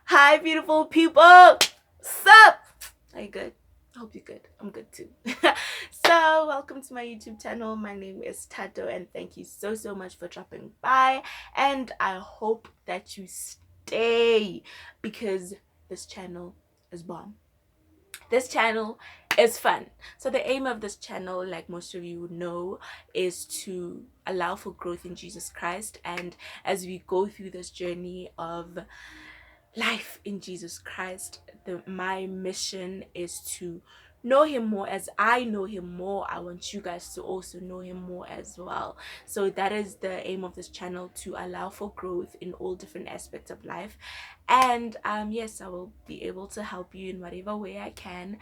Hi, beautiful people. Sup? Are you good? I hope you're good. I'm good too. So, welcome to my YouTube channel. My name is Thato, and thank you so much for dropping by. And I hope that you stay because this channel is bomb. This channel is fun. So the aim of this channel, like most of you know, is to allow for growth in Jesus Christ. And as we go through this journey of life in Jesus Christ, my mission is to know him more. As I know him more, I want you guys to also know him more as well. So that is the aim of this channel, to allow for growth in all different aspects of life. And yes, I will be able to help you in whatever way I can.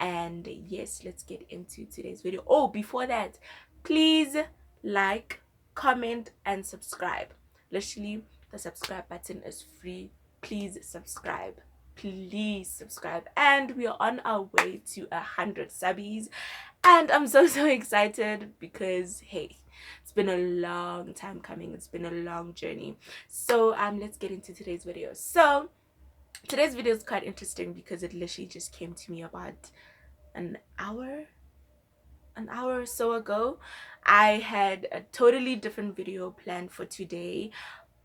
And yes, let's get into today's video. Oh, before that, please like, comment, and subscribe. Literally, the subscribe button is free. Please subscribe. Please subscribe. And we are on our way to 100 subbies, and I'm so excited because hey, it's been a long time coming. It's been a long journey. So let's get into today's video. So today's video is quite interesting because it literally just came to me about an hour or so ago. I had a totally different video planned for today,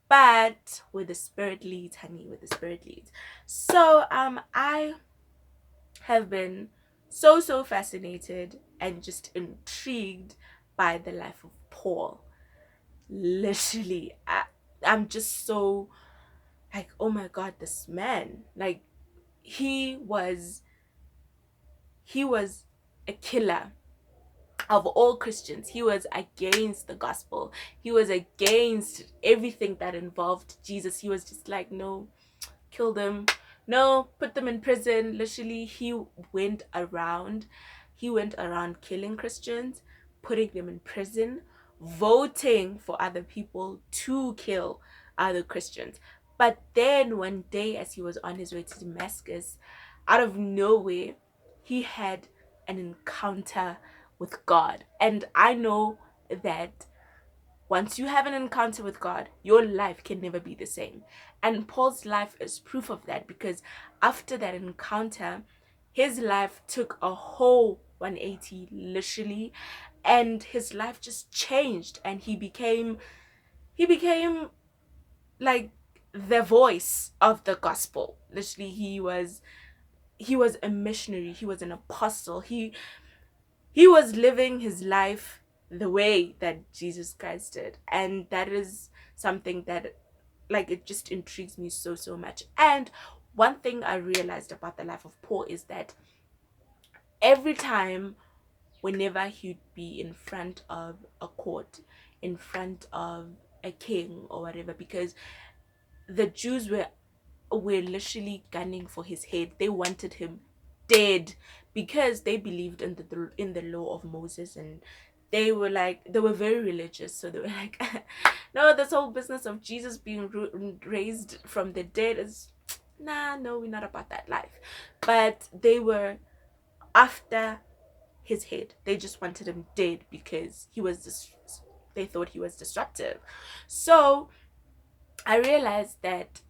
but with the spirit leads, honey, with the spirit leads. So I have been so fascinated and just intrigued by the life of Paul. Literally, I'm just so like, oh my god, this man, like, he was a killer of all Christians. He was against the gospel. He was against everything that involved Jesus. He was just like, no, kill them, no, put them in prison. Literally, he went around killing Christians, putting them in prison, voting for other people to kill other Christians. But then one day, as he was on his way to Damascus, out of nowhere, he had an encounter with God. And I know that once you have an encounter with God, your life can never be the same. And Paul's life is proof of that, because after that encounter, his life took a whole 180, literally, and his life just changed, and he became like the voice of the gospel. Literally, he was a missionary, he was an apostle, he was living his life the way that Jesus Christ did. And that is something that, like, it just intrigues me so much. And one thing I realized about the life of Paul is that every time, whenever he'd be in front of a court, in front of a king or whatever, because the Jews were literally gunning for his head. They wanted him dead because they believed in the law of Moses, and they were very religious. So they were like, no, this whole business of Jesus being raised from the dead is, nah, no, we're not about that life. But they were after his head. They just wanted him dead because they thought he was disruptive. So I realized that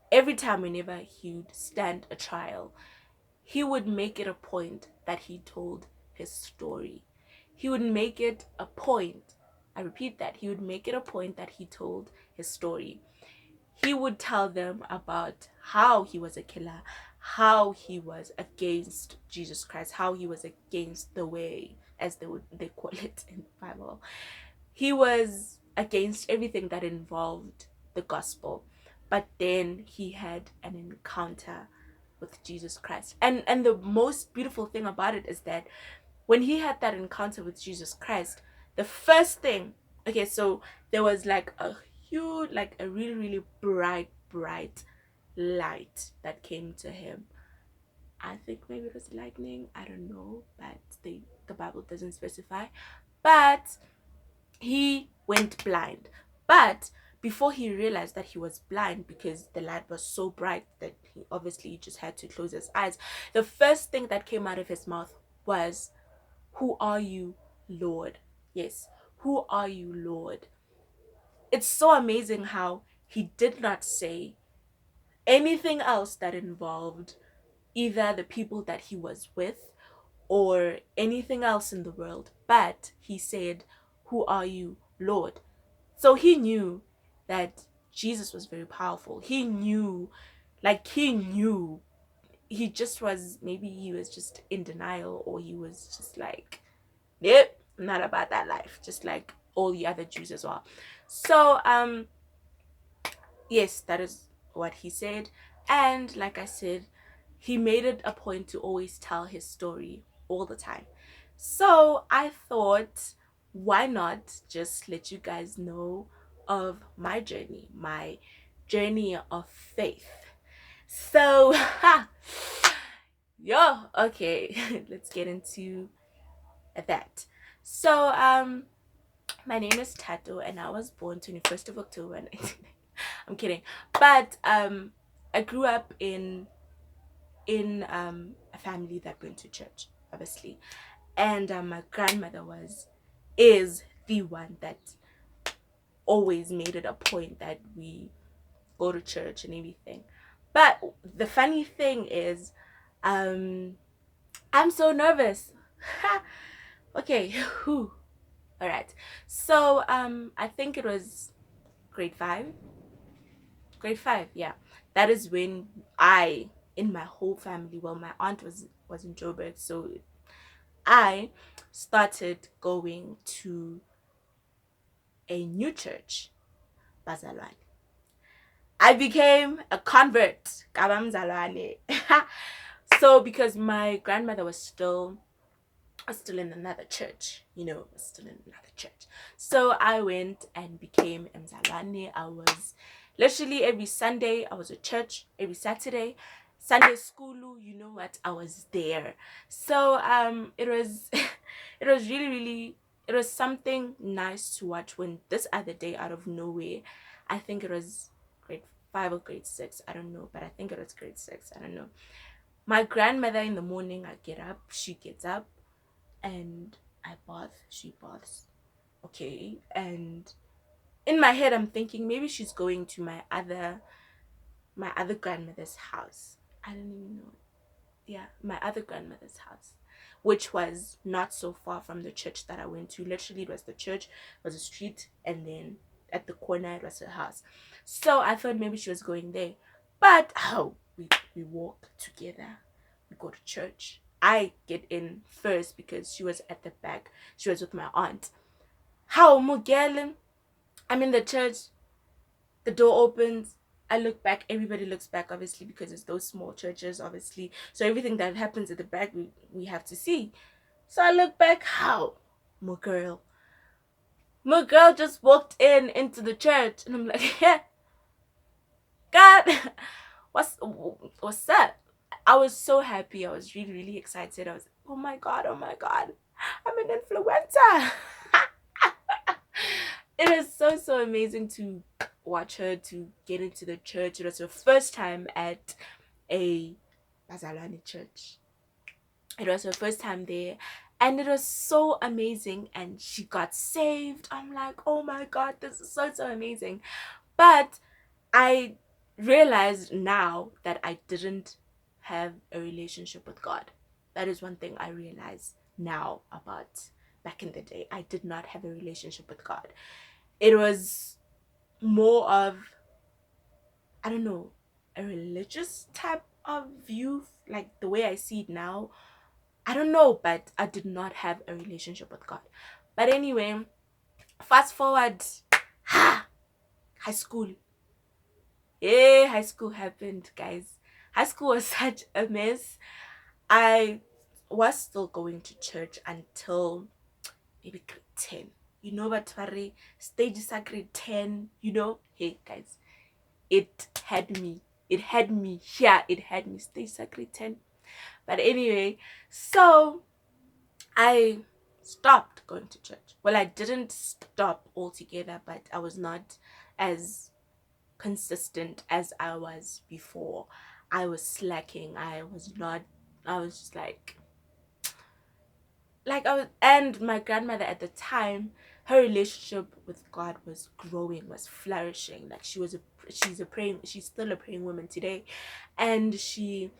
every time, whenever he'd stand a trial, he would make it a point that he told his story. He would make it a point, I repeat that, he would make it a point that he told his story. He would tell them about how he was a killer, how he was against Jesus Christ, how he was against the way, as they call it in the Bible. He was against everything that involved the gospel. But then he had an encounter with Jesus Christ. And the most beautiful thing about it is that when he had that encounter with Jesus Christ, the first thing, okay, so there was like a huge, like a really bright light that came to him. I think maybe it was lightning, I don't know, but the Bible doesn't specify. But he went blind. But before he realized that he was blind, because the light was so bright that he obviously just had to close his eyes, the first thing that came out of his mouth was, "Who are you, Lord?" Yes, "Who are you, Lord?" It's so amazing how he did not say anything else that involved either the people that he was with or anything else in the world. But he said, "Who are you, Lord?" So he knew that Jesus was very powerful. He knew, he knew. He just was, maybe he was just in denial, or he was just like, "Yep, not about that life," just like all the other Jews as well. So, yes, that is what he said. And like I said, he made it a point to always tell his story all the time. So I thought, why not just let you guys know of my journey of faith. So, okay, let's get into that. So, my name is Thato, and I was born 21st of October 1990. I'm kidding. But I grew up in a family that went to church, obviously. And my grandmother is the one that always made it a point that we go to church and everything. But the funny thing is, I'm so nervous. Okay, whew. All right. So I think it was grade 5. Grade 5, yeah. That is when in my whole family, well, my aunt was in Joburg, so I started going to a new church, Bazalwane. I became a convert, Kabamzalwane. So because my grandmother was still in another church, was still in another church. So I went and became Mzalwane. I was literally every Sunday, I was at church. Every Saturday, Sunday school, you know what, I was there. So it was it was really, really, it was something nice to watch when this other day, out of nowhere, I think it was grade 5 or grade 6, I don't know, but I think it was grade 6, I don't know. My grandmother, in the morning, I get up, she gets up, and I bath, she baths. Okay. And in my head I'm thinking maybe she's going to my other grandmother's house. I don't even know. Yeah, my other grandmother's house, which was not so far from the church that I went to. Literally, it was the church, it was a street, and then at the corner it was her house. So I thought maybe she was going there. But we walk together, we go to church. I get in first because she was at the back. She was with my aunt. How Mugelen? I'm in the church. The door opens. I look back. Everybody looks back, obviously, because it's those small churches, obviously. So everything that happens at the back, we have to see. So I look back. How? My girl just walked into the church, and I'm like, yeah, God, what's that? I was so happy. I was really, really excited. I was, oh my God, I'm an influencer. It is so, so amazing to watch her to get into the church. It was her first time at a Bazalwane church. It was her first time there, and it was so amazing, and she got saved. I'm like, oh my God, this is so, so amazing. But I realized now that I didn't have a relationship with God. That is one thing I realize now about back in the day. I did not have a relationship with God. It was more of, I don't know, a religious type of view, like the way I see it now. I don't know, but I did not have a relationship with God. But anyway, fast forward, high school. Yeah, high school happened, guys. High school was such a mess. I was still going to church until maybe grade 10. You know what, Fari? Stages are grade 10, Hey, guys, it had me. It had me. Yeah, it had me. Stages are grade 10. But anyway, so I stopped going to church. Well, I didn't stop altogether, but I was not as consistent as I was before. I was slacking. I was just like I was, and my grandmother at the time, her relationship with God was growing, was flourishing. Like she's still a praying woman today, and she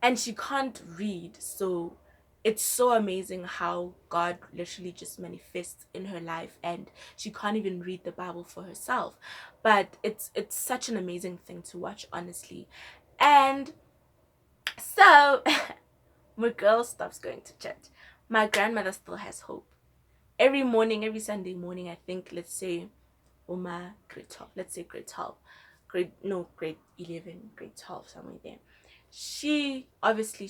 can't read. So it's so amazing how God literally just manifests in her life, and she can't even read the Bible for herself. But it's such an amazing thing to watch, honestly. And so my girl stops going to church. My grandmother still has hope. Every morning, every Sunday morning, I think, let's say Oma grade 12, let's say grade 12, grade 11, grade 12, somewhere there. She obviously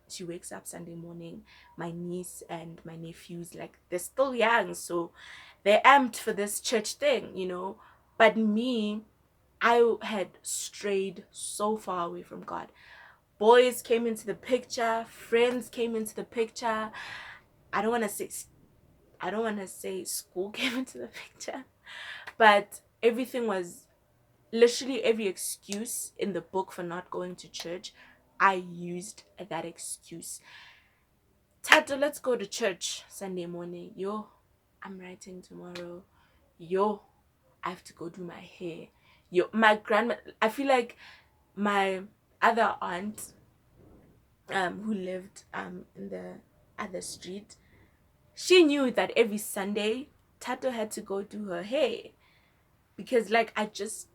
she wakes up Sunday morning. My niece and my nephews, like, they're still young, so they're amped for this church thing. But me, I had strayed so far away from God. Boys came into the picture, friends came into the picture. I don't want to say school came into the picture, but everything was literally every excuse in the book for not going to church. I used that excuse. Thato, let's go to church Sunday morning. Yo, I'm writing tomorrow. Yo, I have to go do my hair. Yo, my grandma, I feel like my other aunt, who lived in the other street, she knew that every Sunday Thato had to go do her hair, because like I just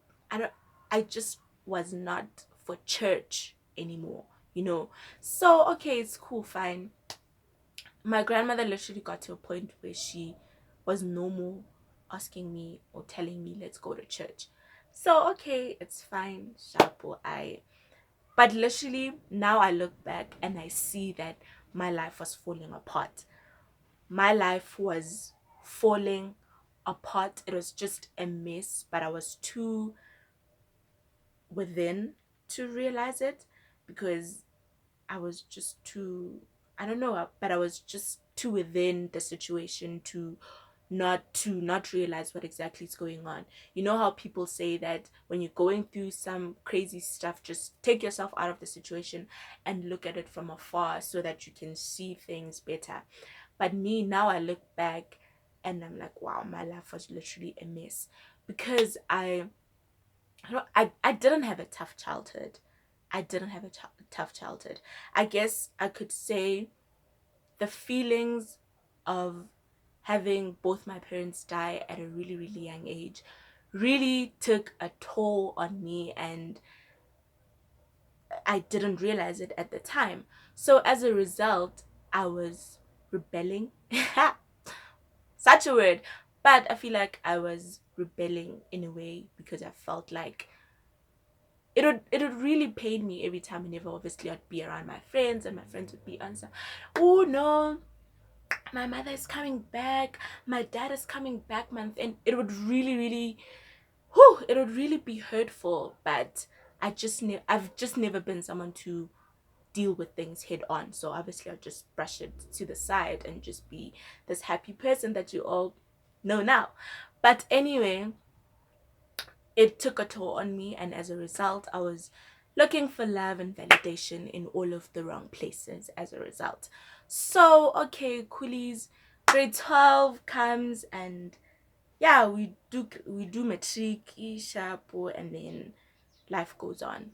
was not for church anymore. So okay, it's cool, fine. My grandmother literally got to a point where she was no more asking me or telling me let's go to church. So okay, it's fine, Shapo. But literally now I look back and I see that my life was falling apart. My life was falling apart. It was just a mess, but I was too within to realize it, because I was just too, I don't know, but I was just too within the situation to not realize what exactly is going on. You know how people say that when you're going through some crazy stuff, just take yourself out of the situation and look at it from afar so that you can see things better. But me, now I look back and I'm like, wow, my life was literally a mess, because I didn't have a tough childhood. I didn't have a tough childhood. I guess I could say the feelings of having both my parents die at a really, really young age really took a toll on me, and I didn't realize it at the time. So as a result, I was rebelling. Such a word. But I feel like I was rebelling in a way, because I felt like it would really pain me every time, whenever obviously I'd be around my friends and my friends would be answer, oh no, my mother is coming back, my dad is coming back month, and it would really, really, it would really be hurtful. But I've just never been someone to deal with things head on, so obviously I'll just brush it to the side and just be this happy person that you all know now. But anyway, it took a toll on me, and as a result I was looking for love and validation in all of the wrong places as a result. So okay, coolies, grade 12 comes, and yeah, we do matric, sharpo, and then life goes on.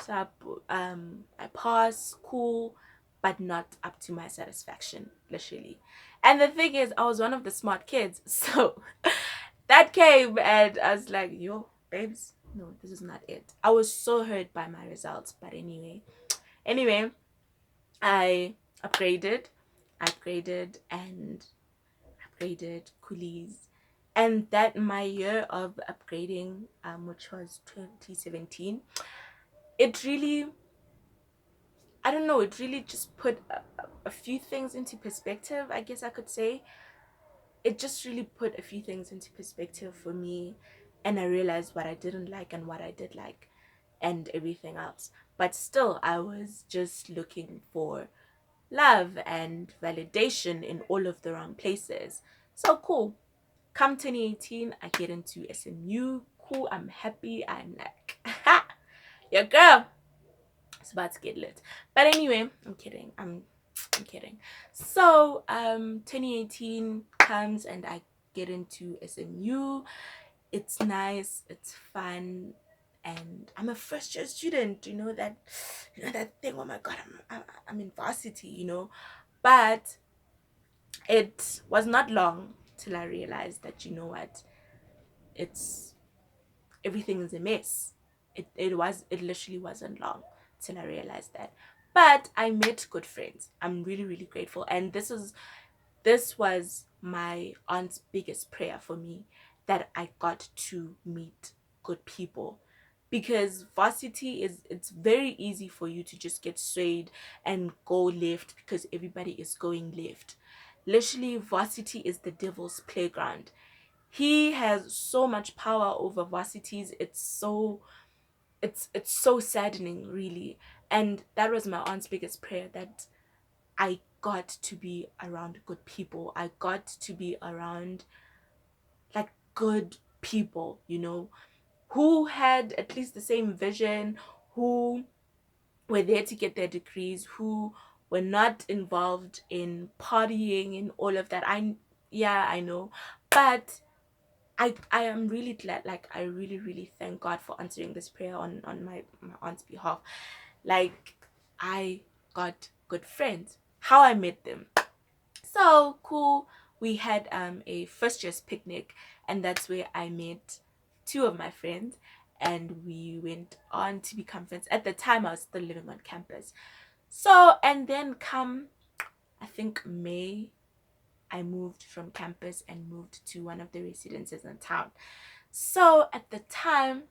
So I pass, cool, but not up to my satisfaction, literally. And the thing is, I was one of the smart kids, so that came, and I was like, yo, babes, no, this is not it. I was so hurt by my results, but anyway, I upgraded, and upgraded coolies. And that my year of upgrading, which was 2017, it really, I don't know, it really just put a few things into perspective, I guess I could say. It just really put a few things into perspective for me, and I realized what I didn't like and what I did like, and everything else. But still, I was just looking for love and validation in all of the wrong places. So cool. Come 2018, I get into SMU. Cool, I'm happy. I'm like, your girl. It's about to get lit. But anyway, I'm kidding. I'm kidding. So 2018 comes and I get into SMU. It's nice, it's fun, and I'm a first year student. That thing. Oh my god, I'm in varsity. But it was not long till I realized that it's everything is a mess. It literally wasn't long till I realized that. But I met good friends. I'm really, really grateful. And this was my aunt's biggest prayer for me, that I got to meet good people. Because varsity it's very easy for you to just get swayed and go left because everybody is going left. Literally, varsity is the devil's playground. He has so much power over varsities. It's so saddening, really. And that was my aunt's biggest prayer, that I got to be around good people. I got to be around like good people, who had at least the same vision, who were there to get their degrees, who were not involved in partying and all of that. Yeah, I know. But I am really glad, like I really, really thank God for answering this prayer on my aunt's behalf. Like, I got good friends. How I met them. So cool. We had a first year's picnic, and that's where I met two of my friends, and we went on to become friends. At the time I was still living on campus. So, and then come, I think May, I moved from campus and moved to one of the residences in town. So at the time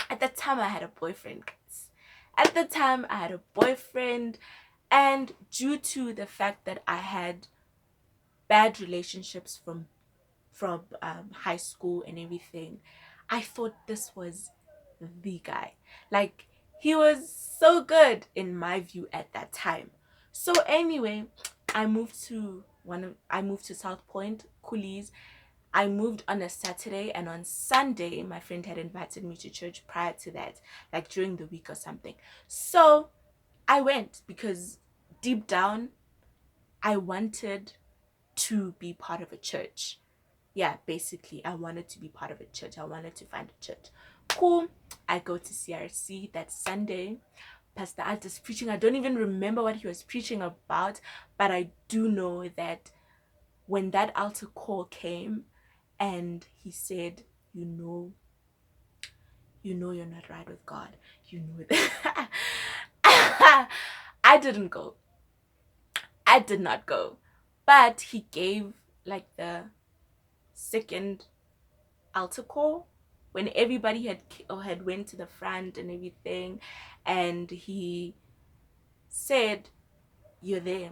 I had a boyfriend, guys. At the time I had a boyfriend, and due to the fact that I had bad relationships from high school and everything, I thought this was the guy. Like, he was so good in my view at that time. So anyway, I moved to South Point, Coolies. I moved on a Saturday, and on Sunday my friend had invited me to church prior to that, like during the week or something. So I went because deep down I wanted to be part of a church. Yeah, basically, I wanted to be part of a church. I wanted to find a church. Cool. I go to CRC that Sunday. Pastor Art is preaching. I don't even remember what he was preaching about, but I do know that when that altar call came and he said, you're not right with God. You know that. I didn't go. I did not go. But he gave like the second altar call when everybody had went to the front and everything, and he said, you're there.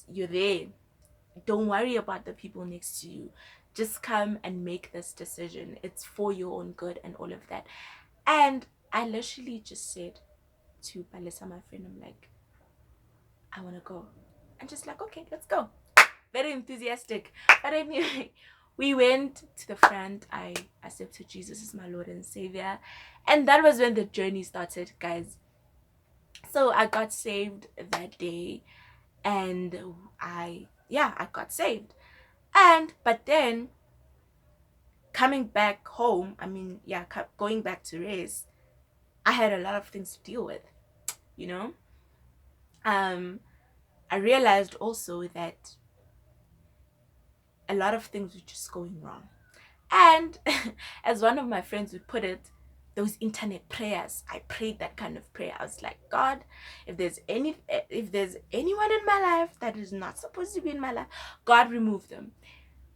You're there. Don't worry about the people next to you. Just come and make this decision. It's for your own good and all of that. And I literally just said to Palisa, my friend, I'm like, I want to go. And just like, okay, let's go. Very enthusiastic. But anyway, we went to the front. I accepted Jesus as my Lord and Savior. And that was when the journey started, guys. So I got saved that day, and I got saved. But then coming back home, going back to race, I had a lot of things to deal with, you know? I realized also that a lot of things were just going wrong. And as one of my friends would put it, those internet prayers, I prayed that kind of prayer. I was like, God, if there's anyone in my life that is not supposed to be in my life, God, remove them.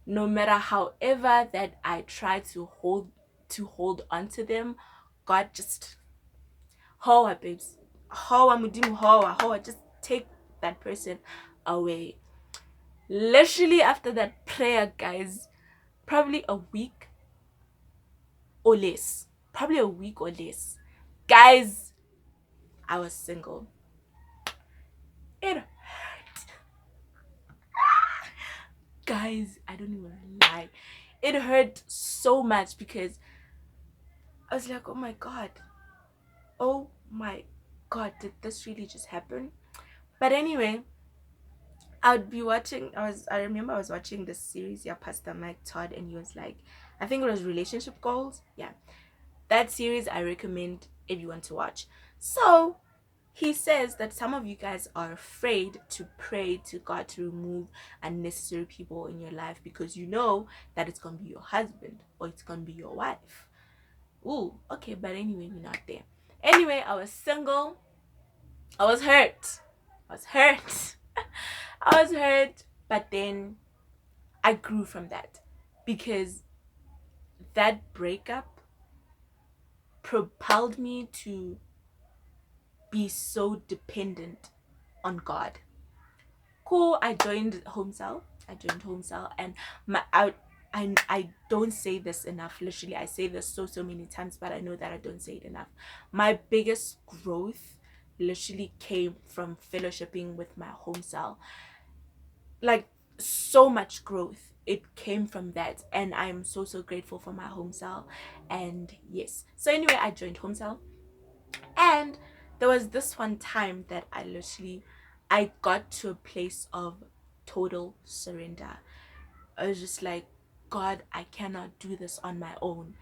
No matter however that I try to hold on to them, God, just hoa, babes, hoa mudim hoa, just take that person away. Literally after that prayer, guys, probably a week or less. Probably a week or less. Guys, I was single. It hurt. Guys, I don't even lie. It hurt so much because I was like, oh my god. Oh my god, did this really just happen? But anyway, I'd be watching. I remember I was watching this series, yeah, Pastor Mike Todd, and he was like, I think it was relationship goals. Yeah, that series I recommend everyone to watch. So he says that some of you guys are afraid to pray to God to remove unnecessary people in your life because you know that it's gonna be your husband or it's gonna be your wife. Ooh, okay, but anyway, we're not there. Anyway, I was single. I was hurt. I was hurt. I was hurt, but then I grew from that because that breakup propelled me to be so dependent on God. Cool, I joined home cell. And my I don't say this enough. Literally, I say this so many times, but I know that I don't say it enough. My biggest growth literally came from fellowshipping with my home cell. Like, so much growth, it came from that, and I'm so grateful for my home cell. And yes, so anyway, I joined home cell, and there was this one time that I got to a place of total surrender. I was just like, God, I cannot do this on my own.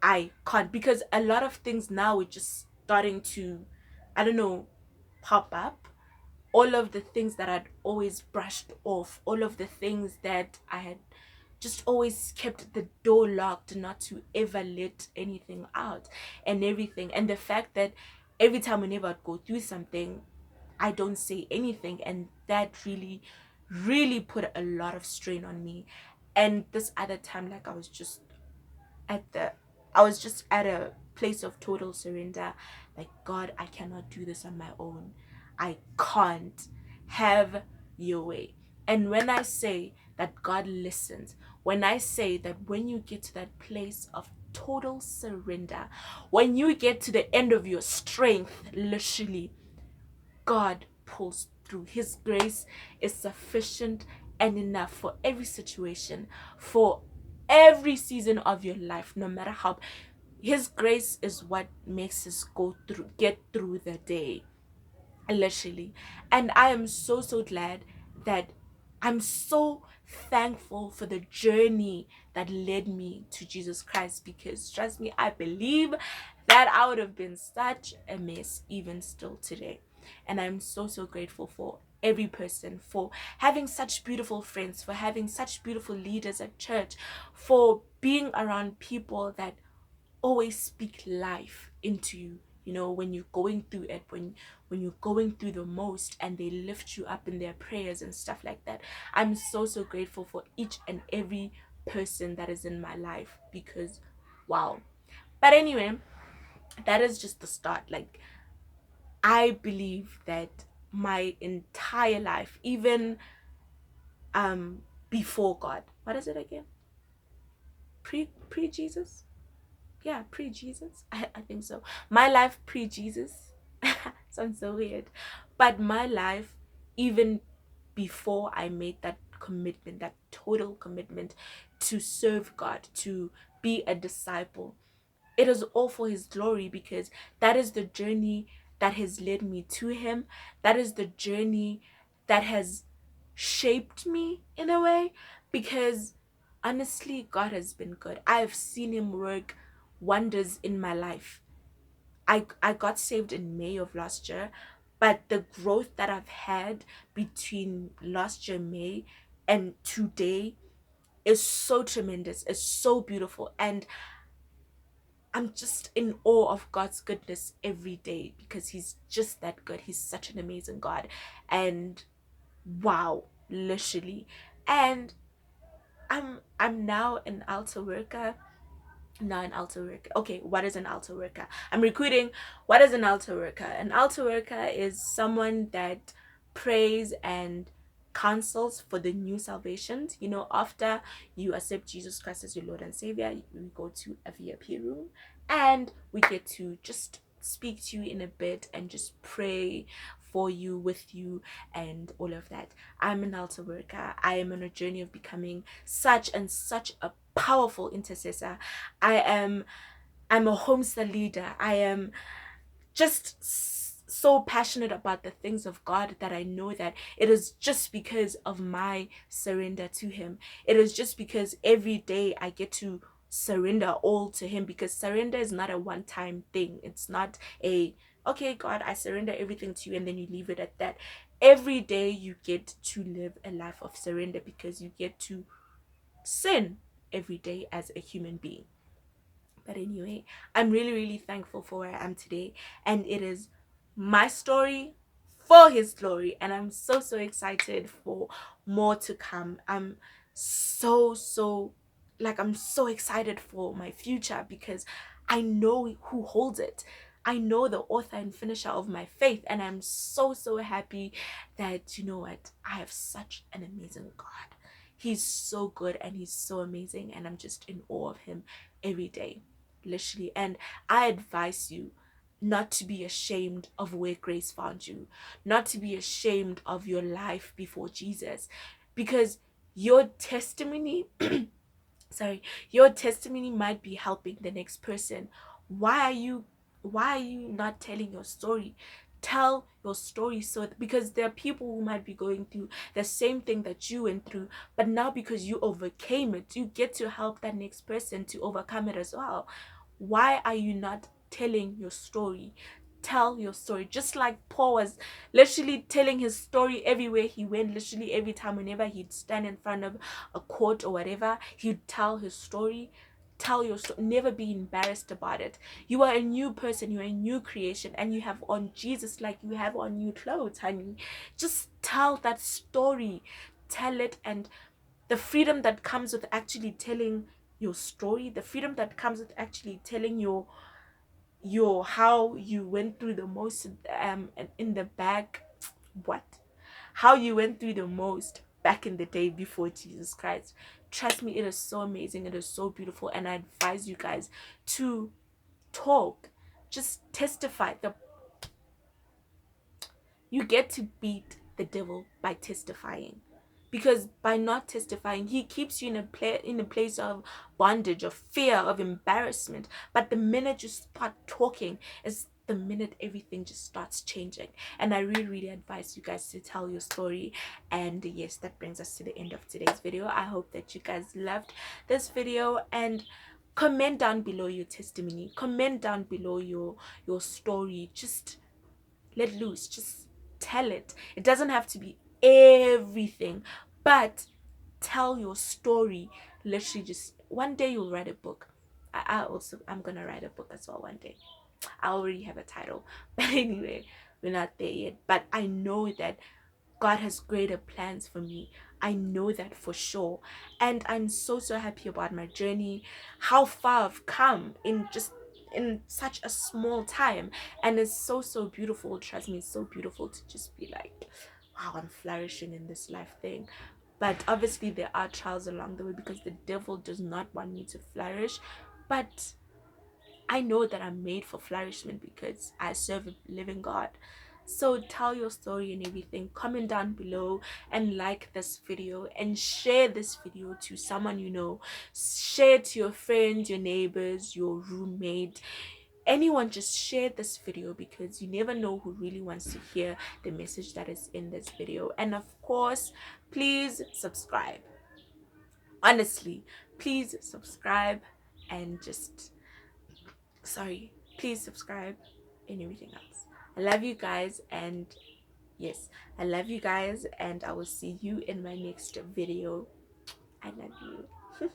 I can't, because a lot of things now are just starting to, I don't know, pop up. All of the things that I'd always brushed off, all of the things that I had just always kept the door locked not to ever let anything out, and everything. And the fact that every time whenever I'd go through something, I don't say anything, and that really put a lot of strain on me. And this other time, like, at the I was just at a place of total surrender. Like, God, I cannot do this on my own. I can't. Have your way. And when I say that God listens, when I say that when you get to that place of total surrender, when you get to the end of your strength, literally, God pulls through. His grace is sufficient and enough for every situation, for every season of your life, no matter how. His grace is what makes us get through the day, literally. And I am so glad that I'm so thankful for the journey that led me to Jesus Christ, because trust me, I believe that I would have been such a mess even still today. And I'm so grateful for every person, for having such beautiful friends, for having such beautiful leaders at church, for being around people that always speak life into you, when you're going through it, when you're going through the most, and they lift you up in their prayers and stuff like that. I'm so grateful for each and every person that is in my life, because wow. But anyway, that is just the start. Like, I believe that my entire life, even before God, what is it again, pre Jesus, yeah, pre-Jesus. I think so. My life pre-Jesus sounds so weird, but my life, even before I made that commitment, that total commitment to serve God, to be a disciple, it is all for his glory, because that is the journey that has led me to him. That is the journey that has shaped me in a way, because honestly, God has been good. I have seen him work wonders in my life. I got saved in May of last year, but the growth that I've had between last year May and today is so tremendous. It's so beautiful, and I'm just in awe of God's goodness every day, because he's just that good. He's such an amazing God. And wow, literally. And I'm now an altar worker. Now an altar worker. Okay, what is an altar worker? I'm recruiting. What is an altar worker? An altar worker is someone that prays and counsels for the new salvations. After you accept Jesus Christ as your Lord and Savior, we go to a VIP room, and we get to just speak to you in a bit and just pray for you, with you, and all of that. I'm an altar worker. I am on a journey of becoming such and such a powerful intercessor. I'm a homestead leader. I am just so passionate about the things of God that I know that it is just because of my surrender to him. It is just because every day I get to surrender all to him, because surrender is not a one time thing. It's not a, okay God, I surrender everything to you and then you leave it at that. Every day you get to live a life of surrender, because you get to sin every day as a human being. But anyway, I'm really, really thankful for where I am today. And it is my story for his glory. And I'm so, so excited for more to come. I'm so excited for my future, because I know who holds it. I know the author and finisher of my faith. And I'm so, so happy that, you know what, I have such an amazing God. He's so good and he's so amazing. And I'm just in awe of him every day, literally. And I advise you not to be ashamed of where grace found you, not to be ashamed of your life before Jesus, because your testimony sorry, your testimony might be helping the next person. Why are you not telling your story? Tell your story, so because there are people who might be going through the same thing that you went through, but now because you overcame it, you get to help that next person to overcome it as well. Why are you not telling your story? Tell your story, just like Paul was literally telling his story everywhere he went. Literally every time, whenever he'd stand in front of a court or whatever, he'd tell his story. Tell your story, never be embarrassed about it. You are a new person, you're a new creation, and you have on Jesus like you have on new clothes, honey. Just tell that story, tell it. And the freedom that comes with actually telling your story, the freedom that comes with actually telling your how you went through the most, in the back, what how you went through the most back in the day before Jesus Christ. Trust me, it is so amazing, it is so beautiful, and I advise you guys to talk, just testify. You get to beat the devil by testifying, because by not testifying, he keeps you in a place of bondage, of fear, of embarrassment. But the minute you start talking is the minute everything just starts changing. And I really, really advise you guys to tell your story. And yes, that brings us to the end of today's video. I hope that you guys loved this video, and comment down below your testimony, comment down below your story. Just let loose, just tell it. It doesn't have to be everything, but tell your story. Literally, just one day you'll write a book. I'm gonna write a book as well one day. I already have a title, but anyway, we're not there yet. But I know that God has greater plans for me. I know that for sure. And I'm so, so happy about my journey, how far I've come in such a small time. And it's so, so beautiful. Trust me, it's so beautiful to just be like, wow, I'm flourishing in this life thing. But obviously there are trials along the way, because the devil does not want me to flourish. But I know that I'm made for flourishment, because I serve a living God. So tell your story and everything. Comment down below and like this video, and share this video to someone you know. Share it to your friends, your neighbors, your roommate, anyone. Just share this video, because you never know who really wants to hear the message that is in this video. And of course, please subscribe. Honestly, please subscribe, and just please subscribe and everything else. I love you guys, and yes, I love you guys, and I will see you in my next video. I love you.